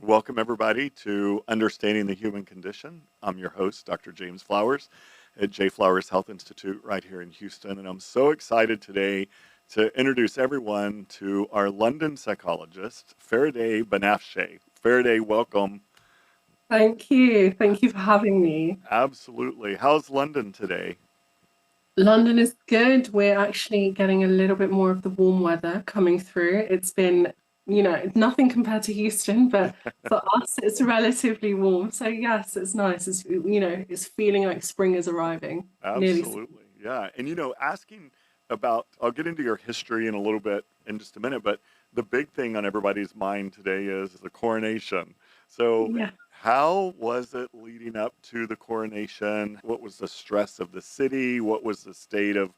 Welcome, everybody, to Understanding the Human Condition. I'm your host, Dr. James Flowers at J. Flowers Health Institute right here in Houston. And I'm so excited today to introduce everyone to our London psychologist, Farideh Banafshei. Farideh, welcome. Thank you. Thank you for having me. Absolutely. How's London today? London is good. We're actually getting a little bit more of the warm weather coming through. It's been, nothing compared to Houston, but for us, it's relatively warm. So yes, it's nice. It's feeling like spring is arriving. Nearly. Absolutely. Yeah. And, asking about, I'll get into your history in a little bit in just a minute, but the big thing on everybody's mind today is the coronation. So, Yeah. how was it leading up to the coronation? What was the stress of the city? What was the state of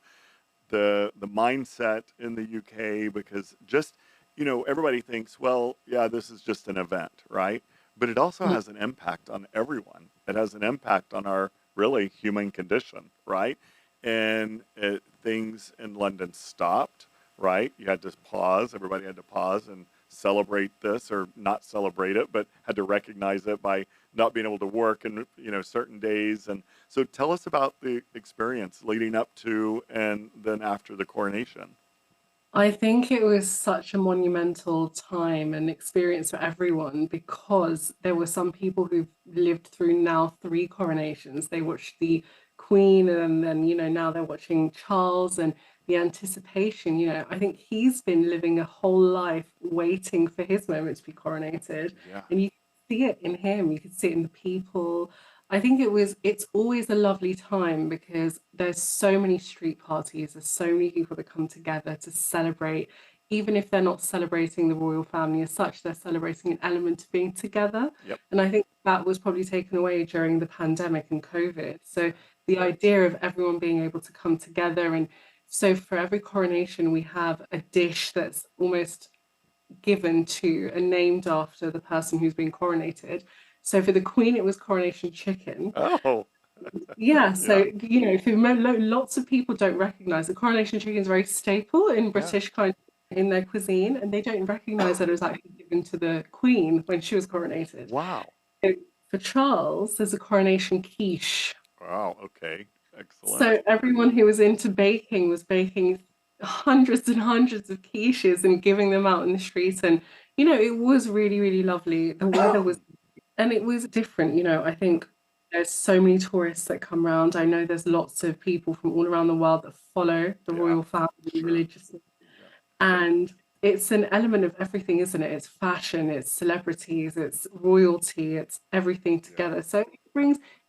the mindset in the UK? Because just, everybody thinks, well, yeah, this is just an event, right? But it also has an impact on everyone. It has an impact on our really human condition, right? And things in London stopped, right? You had to pause. Everybody had to pause and celebrate this, or not celebrate it, but had to recognize it by not being able to work in certain days. And so tell us about the experience leading up to and then after the coronation. I think it was such a monumental time and experience for everyone because there were some people who've lived through now three coronations. They watched the Queen and then, now they're watching Charles and the anticipation. I think he's been living a whole life waiting for his moment to be coronated. Yeah. And you could see it in him, you could see it in the people. I think it's always a lovely time because there's so many street parties, there's so many people that come together to celebrate, even if they're not celebrating the royal family as such, they're celebrating an element of being together. Yep. And I think that was probably taken away during the pandemic and COVID. So the idea of everyone being able to come together, and so for every coronation we have a dish that's almost given to and named after the person who's been coronated. So for the Queen, it was coronation chicken. Oh, Yeah, yeah. so if you remember, lots of people don't recognize the coronation chicken is very staple in Yeah. British kind in their cuisine, and they don't recognize that it was actually given to the Queen when she was coronated. Wow. So for Charles, there's a coronation quiche. Wow. Okay. Excellent. So everyone who was into baking was baking hundreds and hundreds of quiches and giving them out in the streets. And, it was really, really lovely. The weather was, and it was different. I think there's so many tourists that come around. I know there's lots of people from all around the world that follow the Yeah. royal family Sure. religiously. Yeah. And it's an element of everything, isn't it? It's fashion, it's celebrities, it's royalty, it's everything Yeah. together. So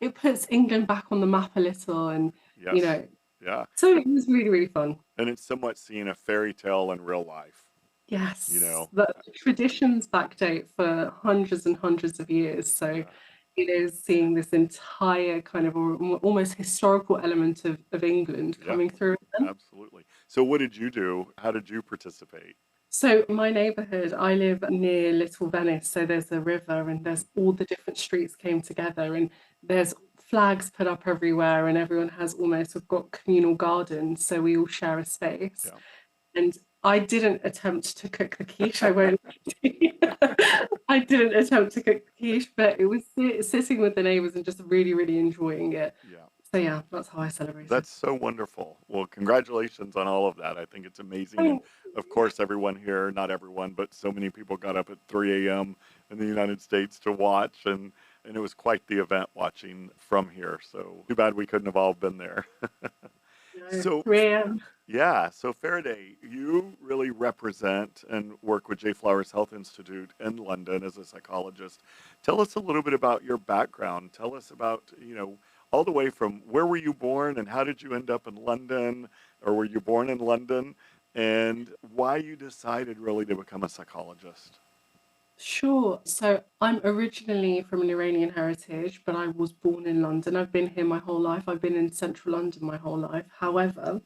it puts England back on the map a little, and you Yes. know, Yeah. so it was really, really fun. And it's somewhat seeing a fairy tale in real life, you Yes, know. the traditions backdate for hundreds and hundreds of years. So Yeah. it is seeing this entire kind of almost historical element of England Yeah. coming through. Absolutely. So what did you do? How did you participate? So my neighborhood, I live near Little Venice, so there's a river and there's all the different streets came together and there's flags put up everywhere and everyone has almost, we've got communal gardens, so we all share a space. Yeah. And I didn't attempt to cook the quiche. I won't. I didn't attempt to cook the quiche, but it was sitting with the neighbors and just really, really enjoying it. Yeah. So yeah, that's how I celebrated. That's so wonderful. Well, congratulations on all of that. I think it's amazing. And Oh, of course, everyone here, not everyone, but so many people got up at 3 a.m. in the United States to watch. And it was quite the event watching from here. So too bad we couldn't have all been there. no, So, 3 a.m. yeah. So, Faraday, you really represent and work with J. Flowers Health Institute in London as a psychologist. Tell us a little bit about your background. Tell us about, all the way from where were you born and how did you end up in London, or were you born in London, and why you decided really to become a psychologist. Sure. So I'm originally from an Iranian heritage, but I was born in London. I've been here my whole life. I've been in central London my whole life. However,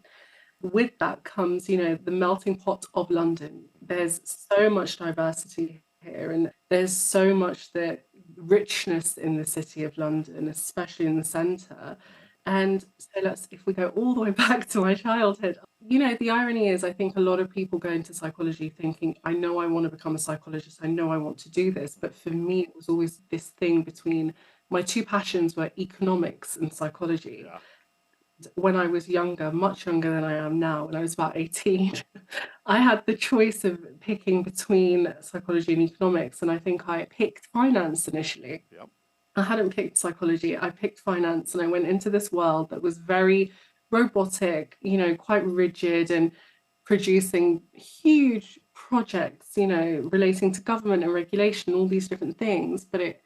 with that comes, the melting pot of London. Hmm. There's so much diversity here, and there's so much the richness in the city of London, especially in the centre. And so if we go all the way back to my childhood, you know, the irony is I think a lot of people go into psychology thinking, I know I want to become a psychologist, I know I want to do this. But for me, it was always this thing between my two passions were economics and psychology. Yeah. When I was younger, much younger than I am now, when I was about 18, I had the choice of picking between psychology and economics. And I think I picked finance initially. Yep. I hadn't picked psychology, I picked finance, and I went into this world that was very robotic, you know, quite rigid and producing huge projects, you know, relating to government and regulation, all these different things, but it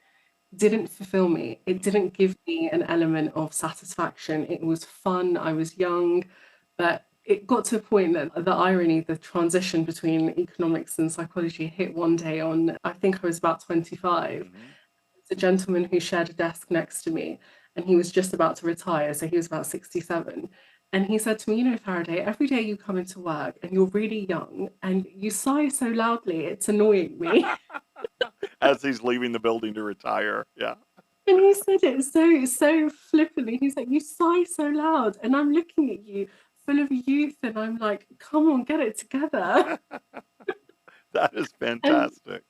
didn't fulfill me. It Mhm. didn't give me an element of satisfaction. It was fun, I was young, but it got to a point that the irony, the transition between economics and psychology hit one day on, I think I was about 25. Mhm. A gentleman who shared a desk next to me, and he was just about to retire, so he was about 67. And he said to me, you know, Faraday, every day you come into work and you're really young and you sigh so loudly, it's annoying me. As he's leaving the building to retire. Yeah. And he said it so flippantly. He's like, you sigh so loud, and I'm looking at you full of youth, and I'm like, come on, get it together. That is And fantastic.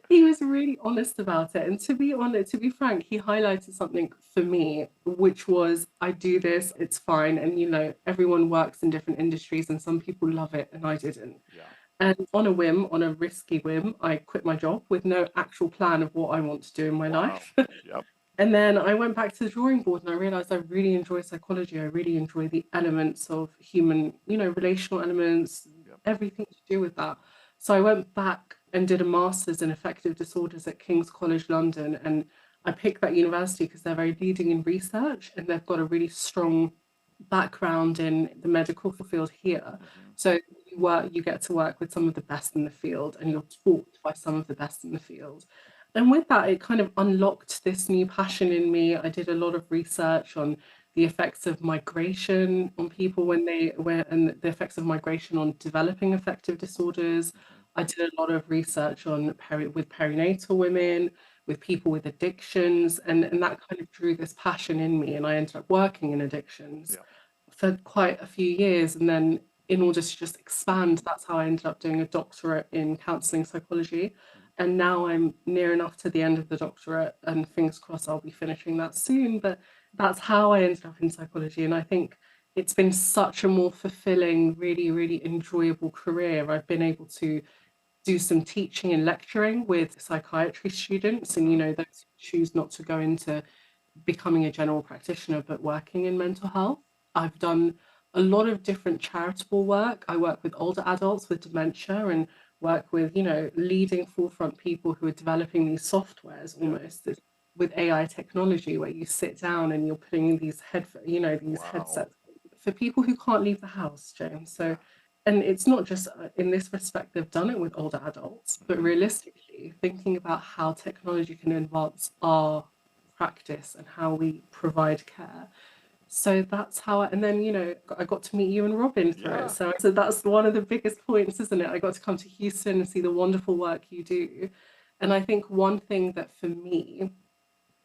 he was really honest about it. And to be honest, to be frank, he highlighted something for me, which was I do this, it's fine. And you know, everyone works in different industries and some people love it and I didn't. Yeah. And on a whim, on a risky whim, I quit my job with no actual plan of what I want to do in my Wow. life. Yep. And then I went back to the drawing board and I realized I really enjoy psychology. I really enjoy the elements of human, you know, relational elements, Yep. everything to do with that. So I went back and did a master's in affective disorders at King's College London. And I picked that university because they're very leading in research and they've got a really strong background in the medical field here. Mhm. So you get to work with some of the best in the field and you're taught by some of the best in the field. And with that, it kind of unlocked this new passion in me. I did a lot of research on the effects of migration on people when they were, and the effects of migration on developing affective disorders. Mhm. I did a lot of research on with perinatal women, with people with addictions, and that kind of drew this passion in me. And I ended up working in addictions Yep. for quite a few years. And then in order to just expand, that's how I ended up doing a doctorate in counseling psychology. Mhm. And now I'm near enough to the end of the doctorate, and fingers crossed I'll be finishing that soon. But that's how I ended up in psychology. And I think it's been such a more fulfilling, really, really enjoyable career. I've been able to do some teaching and lecturing with psychiatry students, and you Mhm. know, those who choose not to go into becoming a general practitioner but working in mental health. I've done a lot of different charitable work. I work with older adults with dementia and work with, you know, leading forefront people who are developing these softwares Yep. almost with AI technology where you sit down and you're putting in these these Wow. headsets for people who can't leave the house, James. So Yeah. and it's not just in this respect they've done it with older adults, but Mhm. realistically thinking about how technology can advance our practice and how we provide care. So that's how and then, you know, I got to meet you and Robin through it. Yeah. So that's one of the biggest points, isn't it? I got to come to Houston and see the wonderful work you do. And I think one thing that for me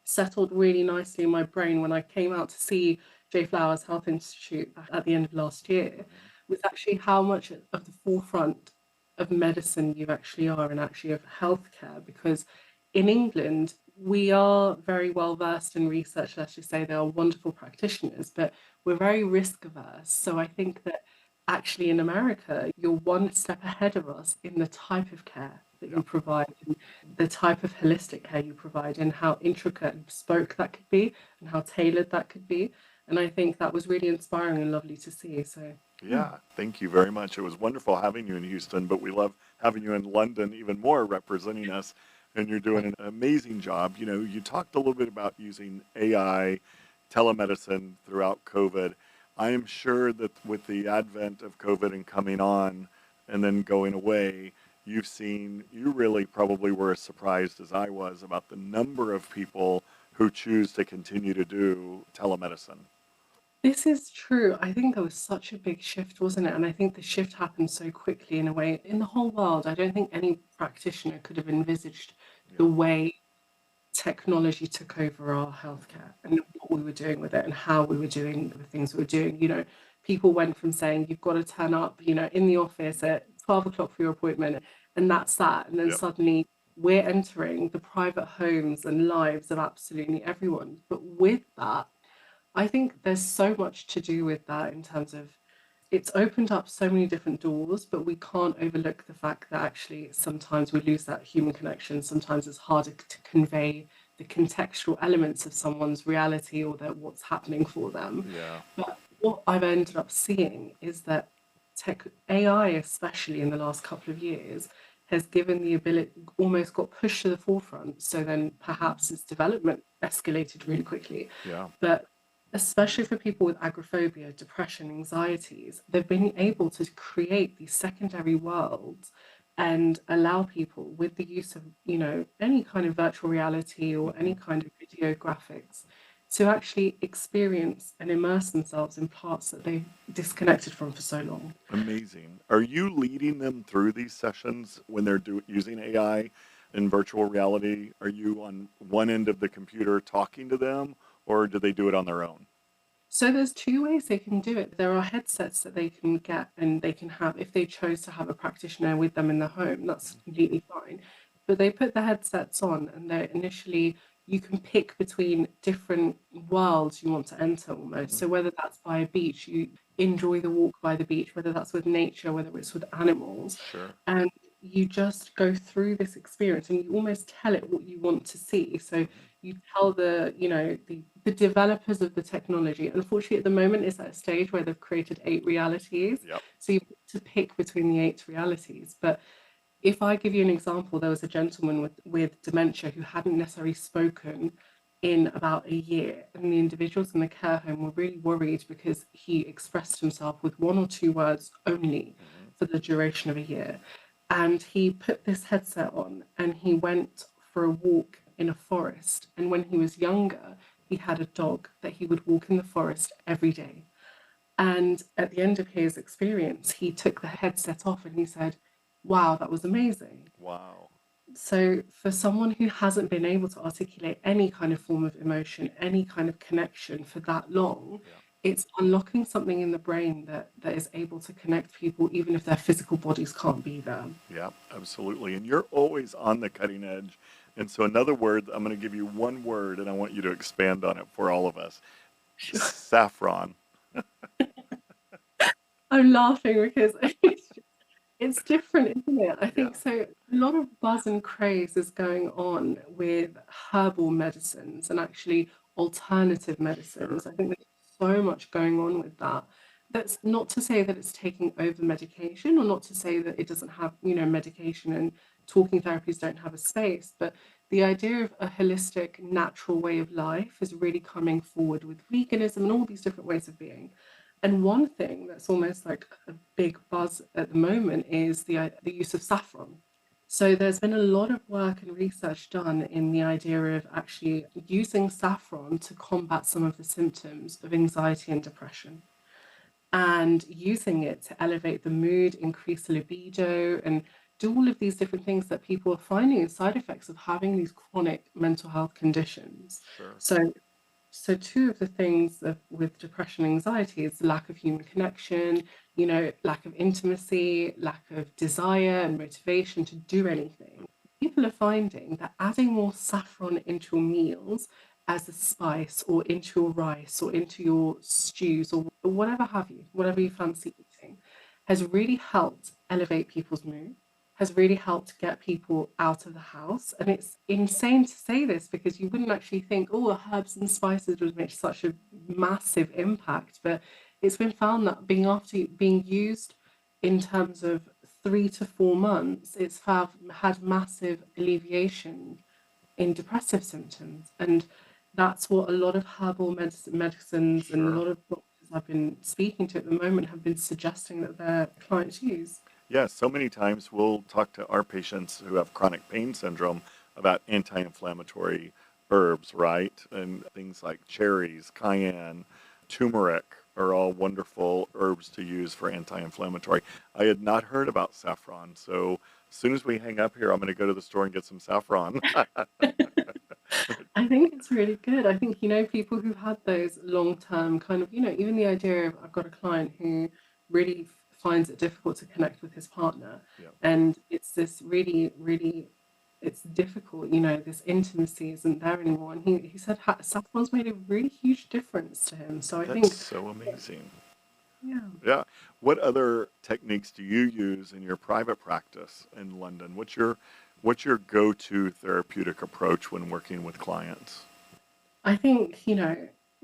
settled really nicely in my brain when I came out to see Jay Flowers Health Institute at the end of last year Mhm. was actually how much of the forefront of medicine you actually are and actually of healthcare. Because in England, we are very well versed in research. Let's just say they are wonderful practitioners, but we're very risk averse. So I think that actually in America, you're one step ahead of us in the type of care that Yeah. you provide, and the type of holistic care you provide, and how intricate and bespoke that could be, and how tailored that could be. And I think that was really inspiring and lovely to see. So, yeah. Yeah. Thank you very much. It was wonderful having you in Houston, but we love having you in London even more representing us. And you're doing an amazing job. You know, you talked a little bit about using AI, telemedicine throughout COVID. I am sure that with the advent of COVID and coming on and then going away, you really probably were as surprised as I was about the number of people who choose to continue to do telemedicine. This is true. I think there was such a big shift, wasn't it? And I think the shift happened so quickly in a way in the whole world. I don't think any practitioner could have envisaged the Yeah. way technology took over our Mhm. healthcare and what we were doing with it and how we were doing the things we were doing. People went from saying you've got to turn up, in the office at 12 o'clock for your appointment, and that's that. And then Yep. suddenly we're entering the private homes and lives of absolutely everyone. But with that, I think there's so much to do with that in terms of it's opened up so many different doors, but we can't overlook the fact that actually sometimes we lose that human connection. Sometimes it's harder to convey the contextual elements of someone's reality or that what's happening for them. Yeah. But what I've ended up seeing is that AI, especially in the last couple of years, has given the ability, almost got pushed to the forefront. So then perhaps its development escalated really quickly. Yeah. But especially for people with agoraphobia, depression, anxieties, they've been able to create these secondary worlds and allow people with the use of, any kind of virtual reality or Hmm. any kind of video graphics to actually experience and immerse themselves in parts that they've disconnected from for so long. Amazing. Are you leading them through these sessions when they're using AI and virtual reality? Are you on one end of the computer talking to them, or do they do it on their own? So there's two ways they can do it. There are headsets that they can get and they can have, if they chose to have a practitioner with them in the home, that's Mhm. completely fine. But they put the headsets on and they're initially, you can pick between different worlds you want to enter almost. Mhm. So whether that's by a beach, you enjoy the walk by the beach, whether that's with nature, whether it's with animals. Sure. And you just go through this experience and you almost tell it what you want to see. So Hmm. you tell the developers of the technology. Unfortunately, at the moment, it's at a stage where they've created 8 realities. Yep. So you have to pick between the 8 realities. But if I give you an example, there was a gentleman with dementia who hadn't necessarily spoken in about a year, and the individuals in the care home were really worried because he expressed himself with one or two words only Hmm. for the duration of a year. And he put this headset on and he went for a walk in a forest. And when he was younger, he had a dog that he would walk in the forest every day. And at the end of his experience, he took the headset off and he said, "Wow, that was amazing." Wow. So, for someone who hasn't been able to articulate any kind of form of emotion, any kind of connection for that long, Yeah. it's unlocking something in the brain that is able to connect people, even if their physical bodies can't be there. Yeah, absolutely. And you're always on the cutting edge. And so another word, I'm going to give you one word and I want you to expand on it for all of us. Sure. Saffron. I'm laughing because it's different, isn't it? I Yeah. think so. A lot of buzz and craze is going on with herbal medicines and actually alternative Sure. medicines. I think there's so much going on with that. That's not to say that it's taking over medication or not to say that it doesn't have, medication and talking therapies don't have a space, but the idea of a holistic, natural way of life is really coming forward with veganism and all these different ways of being. And one thing that's almost like a big buzz at the moment is the use of saffron. So there's been a lot of work and research done in the idea of actually using saffron to combat some of the symptoms of anxiety and depression, and using it to elevate the mood, increase libido, and do all of these different things that people are finding as side effects of having these chronic mental health conditions. Sure. So two of the things with depression and anxiety is the lack of human connection, lack of intimacy, lack of desire and motivation to do anything. People are finding that adding more saffron into your meals as a spice or into your rice or into your stews or whatever have you, whatever you fancy eating, has really helped elevate people's mood, has really helped get people out of the house. And it's insane to say this because you wouldn't actually think, oh, herbs and spices would make such a massive impact. But it's been found that being used in terms of 3 to 4 months, had massive alleviation in depressive symptoms. And that's what a lot of herbal medicines and a Sure. lot of doctors I've been speaking to at the moment have been suggesting that their clients use. Yeah, so many times we'll talk to our patients who have chronic pain syndrome about anti-inflammatory herbs, right? And things like cherries, cayenne, turmeric are all wonderful herbs to use for anti-inflammatory. I had not heard about saffron, so as soon as we hang up here, I'm going to go to the store and get some saffron. I think it's really good. I think, people who've had those long-term kind of, even the idea of I've got a client who really finds it difficult to connect with his partner. Yeah, And it's this really, really, it's difficult, this intimacy isn't there anymore. And he said saffron's made a really huge difference to him. So I that's think, so amazing. yeah. Yeah. What other techniques do you use in your private practice in London? What's your go-to therapeutic approach when working with clients? I think,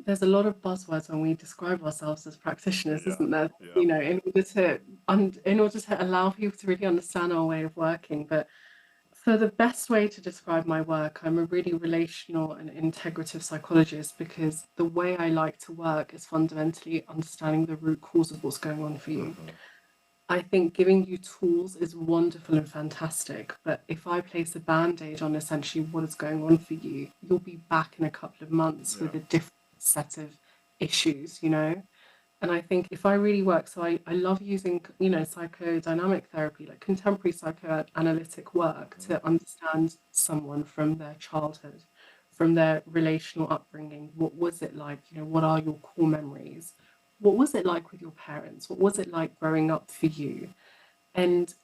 there's a lot of buzzwords when we describe ourselves as practitioners, Yeah. isn't there? Yeah. In order to allow people to really understand our way of working. But for the best way to describe my work, I'm a really relational and integrative psychologist because the way I like to work is fundamentally understanding the root cause of what's going on for you. Hmm. I think giving you tools is wonderful and fantastic, but if I place a band-aid on essentially what is going on for you, you'll be back in a couple of months Yeah. with a different set of issues. And I think if I really work, so I love using, psychodynamic therapy, like contemporary psychoanalytic work Hmm. to understand someone from their childhood, from their relational upbringing. What was it like? What are your core memories? What was it like with your parents? What was it like growing up for you? And,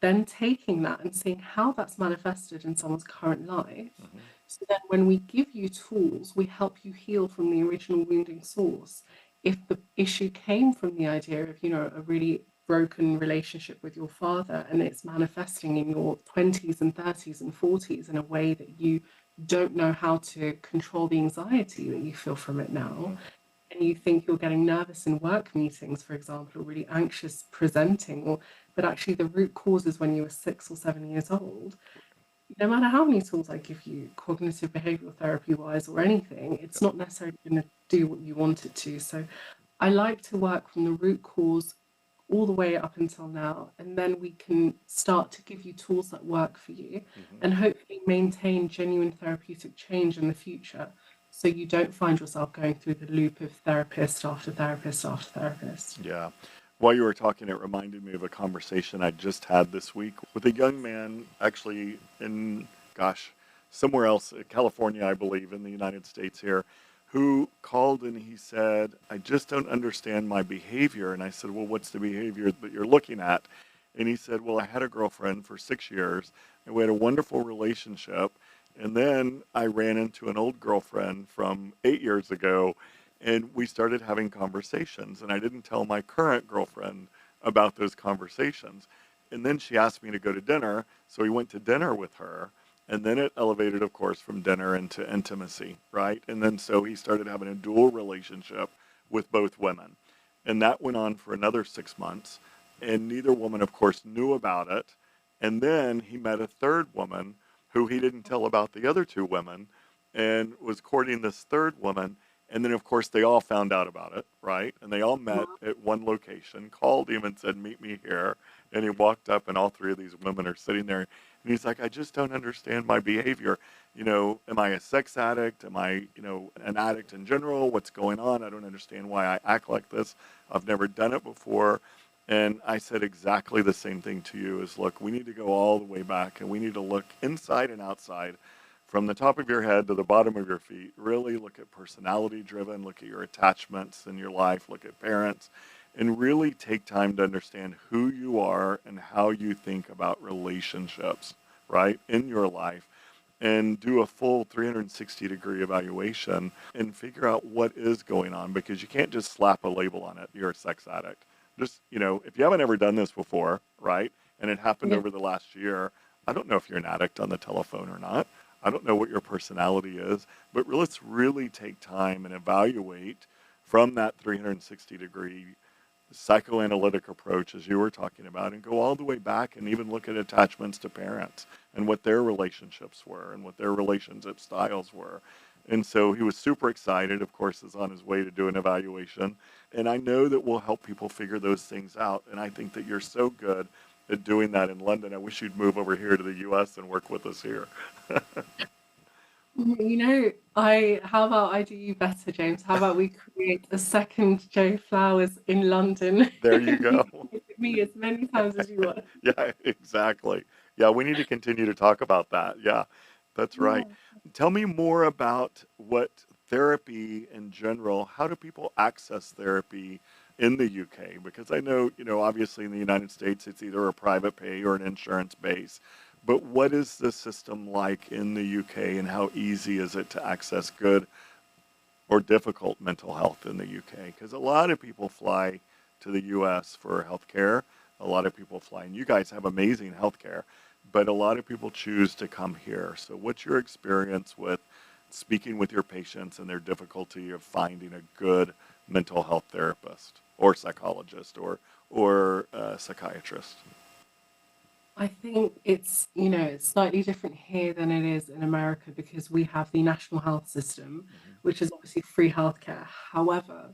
then taking that and seeing how that's manifested in someone's current life. Hmm. So then when we give you tools, we help you heal from the original wounding source. If the issue came from the idea of, a really broken relationship with your father and it's manifesting in your 20s and 30s and 40s in a way that you don't know how to control the anxiety that you feel from it now, Hmm. and you think you're getting nervous in work meetings, for example, or really anxious presenting, but actually the root cause is when you were 6 or 7 years old. No matter how many tools I give you, cognitive behavioral therapy wise or anything, it's not necessarily going to do what you want it to. So I like to work from the root cause all the way up until now, and then we can start to give you tools that work for you Hmm. and hopefully maintain genuine therapeutic change in the future so you don't find yourself going through the loop of therapist after therapist after therapist. Yeah. While you were talking, it reminded me of a conversation I just had this week with a young man, actually in, gosh, somewhere else, California, I believe, in the United States here, who called and he said, I just don't understand my behavior. And I said, well, what's the behavior that you're looking at? And he said, well, I had a girlfriend for 6 years and we had a wonderful relationship. And then I ran into an old girlfriend from 8 years ago and we started having conversations. And I didn't tell my current girlfriend about those conversations. And then she asked me to go to dinner. So we went to dinner with her. And then it elevated, of course, from dinner into intimacy, right? And then so he started having a dual relationship with both women. And that went on for another 6 months. And neither woman, of course, knew about it. And then he met a third woman who he didn't tell about the other two women and was courting this third woman. And then, of course, they all found out about it, right? And they all met at one location, called him and said, meet me here. And he walked up, and all three of these women are sitting there. And he's like, I just don't understand my behavior. Am I a sex addict? Am I, an addict in general? What's going on? I don't understand why I act like this. I've never done it before. And I said exactly the same thing to you is look, we need to go all the way back and we need to look inside and outside from the top of your head to the bottom of your feet. Really look at personality driven, look at your attachments in your life, look at parents, and really take time to understand who you are and how you think about relationships, right, in your life. And do a full 360-degree evaluation and figure out what is going on because you can't just slap a label on it. You're a sex addict. Just, if you haven't ever done this before, right, and it happened Yeah. over the last year, I don't know if you're an addict on the telephone or not. I don't know what your personality is, but let's really take time and evaluate from that 360-degree psychoanalytic approach, as you were talking about, and go all the way back and even look at attachments to parents and what their relationships were and what their relationship styles were. And so he was super excited, of course, is on his way to do an evaluation. And I know that we'll help people figure those things out. And I think that you're so good at doing that in London. I wish you'd move over here to the US and work with us here. How about I do you better, James? How about we create a second Joe Flowers in London? There you You go. can visit me as many times as you want. Yeah, exactly. Yeah, we need to continue to talk about that. Yeah. That's right. Yeah. Tell me more about what therapy in general, how do people access therapy in the UK? Because I know, obviously in the United States, it's either a private pay or an insurance base. But what is the system like in the UK and how easy is it to access good or difficult mental health in the UK? Because a lot of people fly to the US for healthcare. A lot of people fly, and you guys have amazing healthcare, but a lot of people choose to come here. So, what's your experience with speaking with your patients and their difficulty of finding a good mental health therapist or psychologist or psychiatrist? I think it's slightly different here than it is in America because we have the national health system, Hmm. which is obviously free healthcare. However,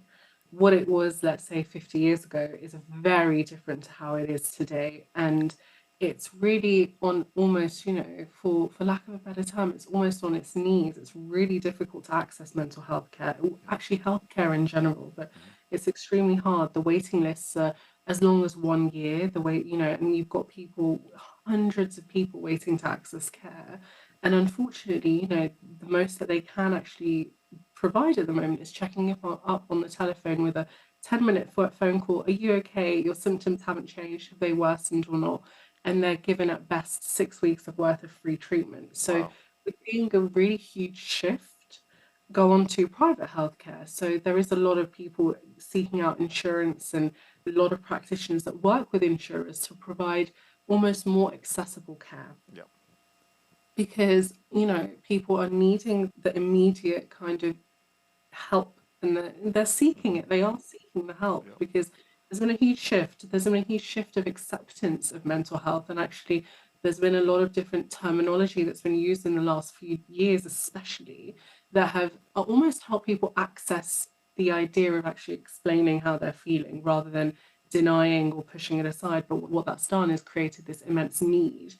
what it was, let's say, 50 years ago is very different to how it is today. And it's really on almost, for lack of a better term, it's almost on its knees. It's really difficult to access mental health care, Yeah. actually healthcare in general, but Hmm. it's extremely hard. The waiting lists are as long as 1 year, and you've got people, hundreds of people waiting to access care. And unfortunately, the most that they can actually provide at the moment is checking up on the telephone with a 10-minute phone call. Are you okay? Your symptoms haven't changed. Have they worsened or not? And they're given at best 6 weeks of worth of free treatment. So Wow. we're seeing a really huge shift go on to private healthcare. So there is a lot of people seeking out insurance and a lot of practitioners that work with insurers to provide almost more accessible care Yeah. because people are needing the immediate kind of help and they're seeking Hmm. it. They are seeking the help Yeah. because there's been a huge shift. There's been a huge shift of acceptance of mental health, and actually there's been a lot of different terminology that's been used in the last few years especially that have almost helped people access the idea of actually explaining how they're feeling rather than denying or pushing it aside. But what that's done is created this immense need,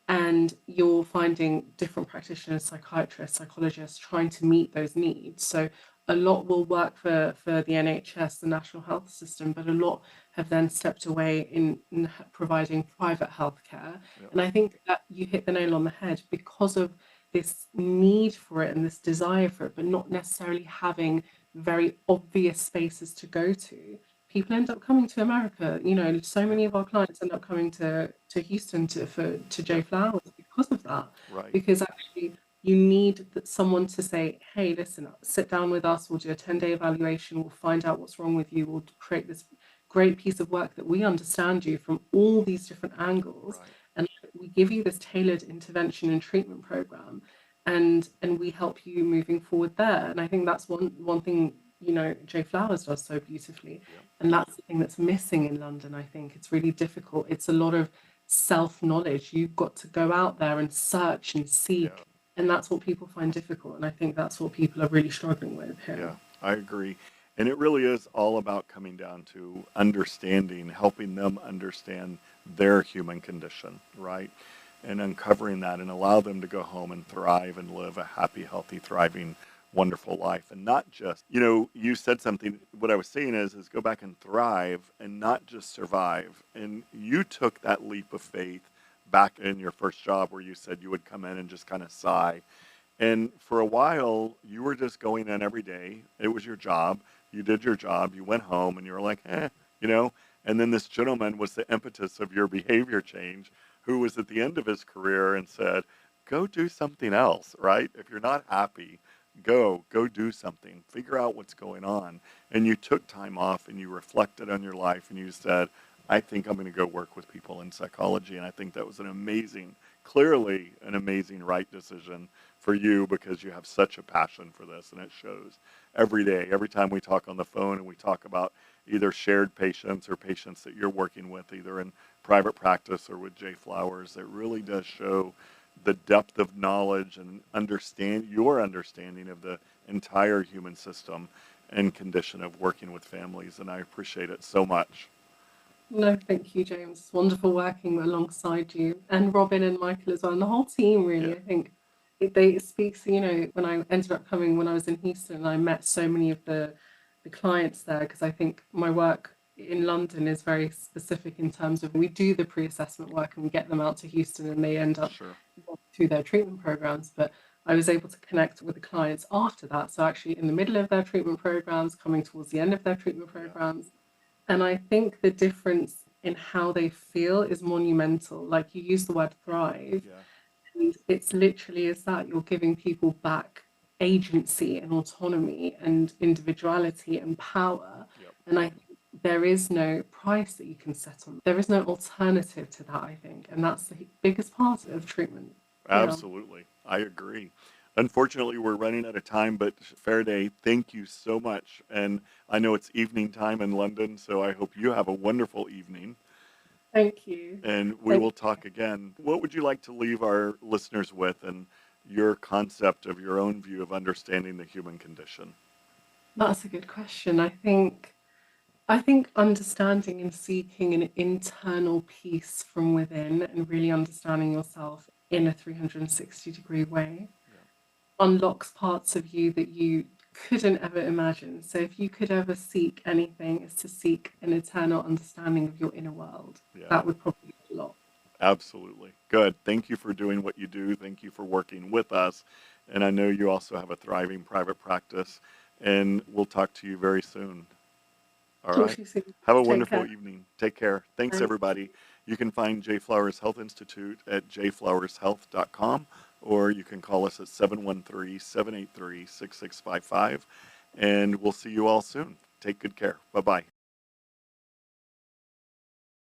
and you're finding different practitioners, psychiatrists, psychologists trying to meet those needs. So a lot will work for the NHS, the National Health System, but a lot have then stepped away in providing private healthcare. Yeah. And I think that you hit the nail on the head because of this need for it and this desire for it, but not necessarily having very obvious spaces to go to. People end up coming to America. So Yeah. many of our clients end up coming to Houston to Yeah. Jay Flowers because of that. Right. Because actually you need someone to say, hey, listen, sit down with us, we'll do a 10-day evaluation, we'll find out what's wrong with you, we'll create this great piece of work that we understand you from all these different angles, Right. and we give you this tailored intervention and treatment program, and we help you moving forward there. And I think that's one thing, Jay Flowers does so beautifully. Yeah. And that's the thing that's missing in London. I think it's really difficult. It's a lot of self-knowledge. You've got to go out there and search and Yeah. seek, and that's what people find difficult. And I think that's what people are really struggling with here. Yeah, I agree. And it really is all about coming down to understanding, helping them understand their human condition, right? And uncovering that and allow them to go home and thrive and live a happy, healthy, thriving, wonderful life. And not just, you said something, what I was saying is go back and thrive and not just survive. And you took that leap of faith back in your first job where you said you would come in and just kind of sigh and for a while, you were just going in every day. It was your job. You did your job. You went home and you were like, you know. And then this gentleman was the impetus of your behavior change, who was at the end of his career and said, go do something else, right? If you're not happy, go do something. Figure out what's going on. And you took time off and you reflected on your life and you said, I think I'm going to go work with people in psychology. And I think that was clearly an amazing right decision for you because you have such a passion for this and it shows every day. Every time we talk on the phone and we talk about either shared patients or patients that you're working with, either in private practice or with Jay Flowers, it really does show the depth of knowledge and your understanding of the entire human system and condition of working with families. And I appreciate it so much. No, thank you, James. It's wonderful working alongside you and Robin and Michael as well, and the whole team, Yeah, really. I think it speaks, when I ended up coming when I was in Houston, I met so many of the clients there because I think my work in London is very specific in terms of we do the pre-assessment work and we get them out to Houston and they end up sure. through their treatment programs, but I was able to connect with the clients after that. So actually in the middle of their treatment programs, coming towards the end of their treatment Yeah. programs. And I think the difference in how they feel is monumental. Like you use the word thrive, Yeah. and it's literally is that you're giving people back agency and autonomy and individuality and power. Yep. And I think there is no price that you can set on. There is no alternative to that, I think. And that's the biggest part of treatment. Yeah. Absolutely. I agree. Unfortunately, we're running out of time, but Farideh, thank you so much. And I know it's evening time in London, so I hope you have a wonderful evening. Thank you. And we Thank will talk again. What would you like to leave our listeners with and your concept of your own view of understanding the human condition? That's a good question. I think understanding and seeking an internal peace from within and really understanding yourself in a 360-degree way Yeah. unlocks parts of you that you couldn't ever imagine. So if you could ever seek anything, is to seek an eternal understanding of your inner world. Yeah. That would probably be a lot. Absolutely. Good. Thank you for doing what you do. Thank you for working with us. And I know you also have a thriving private practice. And we'll talk to you very soon. All Talk right. to you soon. Have a Take wonderful care. evening. Take care. Thanks, Thank everybody. You can find J Flowers Health Institute at jflowershealth.com, or you can call us at 713-783-6655. And we'll see you all soon. Take good care. Bye-bye.